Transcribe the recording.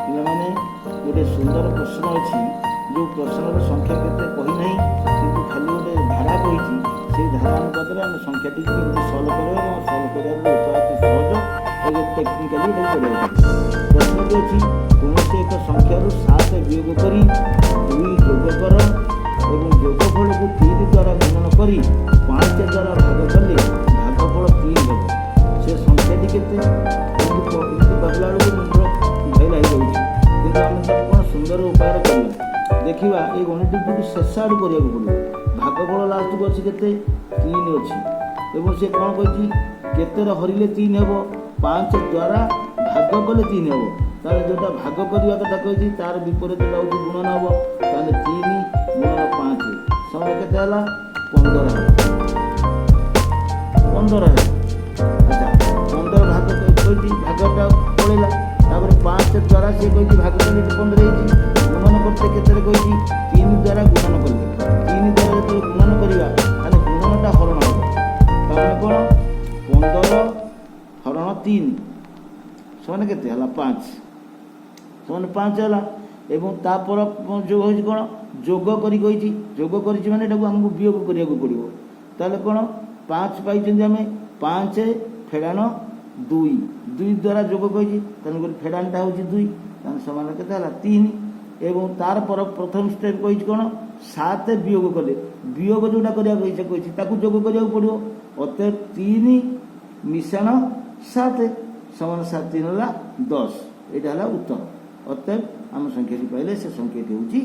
ପିଲାମାନେ ଗୋଟେ ସୁନ୍ଦର ପ୍ରଶ୍ନ ଅଛି, ଯେଉଁ ପ୍ରଶ୍ନର ସଂଖ୍ୟା କେତେ କହିନାହିଁ, କିନ୍ତୁ ଖାଲି ଗୋଟେ ଧାରା କହିଛି। ସେଇ ଧାରା ଅନୁପାତରେ ଆମେ ସଂଖ୍ୟାଟିକୁ କେମିତି ସଲ୍ଭ କରିବା ଏବଂ ସଲ୍ଭ କରିବାର ଉପାୟ ଅତି ସହଜ ଏବଂ ଟେକ୍ନିକାଲି ଏଟାକୁ କରିବାକୁ ପଡ଼ିବ। ପ୍ରଶ୍ନଟି ଅଛି, କୌଣସି ଏକ ସଂଖ୍ୟାରୁ 7 ବିୟୋଗ କରି 2 ଯୋଗ କର ଏବଂ ଯୋଗଫଳକୁ 3 ଦ୍ୱାରା ଗୁଣନ କରି 5 ଦ୍ୱାରା ଭାଗ କଲେ ଭାଗଫଳ 3 ହେବ। ସେ ସଂଖ୍ୟାଟି କେତେ? ଏମିତି ଭାବିଲା ବେଳକୁ ମୁଣ୍ଡ ଘାଇଲା ହେଇଯାଉଛି, କିନ୍ତୁ ଆମେ ତାକୁ କ'ଣ ସୁନ୍ଦର ଉପାୟରେ କରିବା। ଦେଖିବା ଏଇ ଗଣିତଟିକୁ ଶେଷ ଆଡ଼ୁ କରିବାକୁ ପଡ଼ିବ। ଭାଗଫଳ ଲାଷ୍ଟକୁ ଅଛି କେତେ? 3 ଅଛି। ଏବଂ ସେ କ'ଣ କହିଛି? କେତେରେ ହରିଲେ 3 ହେବ? 5 ଦ୍ୱାରା ଭାଗ କଲେ 3 ହେବ। ତାହେଲେ ଯେଉଁଟା ଭାଗ କରିବା କଥା କହିଛି ତାର ବିପରୀତଟା ହେଉଛି ଗୁଣନ ହେବ। ତାହେଲେ 3 ଗୁଣନ 5 ସମୟ କେତେ ହେଲା? 15 ହେଲା। 15 ହେଲା। ଆଚ୍ଛା, 15 ଭାଗ କହିଛି, ଭାଗଟା ପଳେଇଲା। ତାପରେ 5 ଦ୍ୱାରା ସେ କହିଛି ଭାଗ କଲେ 15 ହେଇଛି। ଗୁଣନ କରତେ କେତେରେ କହିଛି? 3 ଦ୍ୱାରା ଗୁଣନ କଲେ। 3 ଦ୍ୱାରା ଯେତେବେଳେ ଗୁଣନ କରିବା ତାହେଲେ ଗୁଣନଟା ହରଣ ହେବ। ତାମାନେ କ'ଣ? 15 ହରଣ 3 ସମାନ କେତେ ହେଲା? 5 ସମାନ 5 ହେଲା। ଏବଂ ତାପରେ ଯୋଗ ହେଉଛି କ'ଣ? ଯୋଗ କରି କହିଛି। ଯୋଗ କରିଛି ମାନେ ଏଟାକୁ ଆମକୁ ବିୟୋଗ କରିବାକୁ ପଡ଼ିବ। ତାହେଲେ କ'ଣ? 5 ପାଇଛନ୍ତି ଆମେ, 5 ଫେଡ଼ାଣ 2 ଦ୍ୱାରା ଯୋଗ କହିଛି, ତେଣୁକରି ଫେଡ଼ାଣଟା ହେଉଛି 2, ତାହେଲେ ସମାନ କେତେ ହେଲା? 3। ଏବଂ ତାର ପ୍ରଥମ ସ୍ଟେପ୍ କହିଛି କ'ଣ? 7 ବିୟୋଗ କଲେ। ବିୟୋଗ ଯେଉଁଟା କରିବାକୁ ଇଚ୍ଛା କହିଛି ତାକୁ ଯୋଗ କରିବାକୁ ପଡ଼ିବ। ଅତଏବ 3 ମିଶାଣ 7 ସମାନ 7 3 ହେଲା 10। ଏଇଟା ହେଲା ଉତ୍ତର। ଅତଏବ ଆମ ସଂଖ୍ୟାଟି ପାଇଲେ ସେ ସଂଖ୍ୟାଟି ହେଉଛି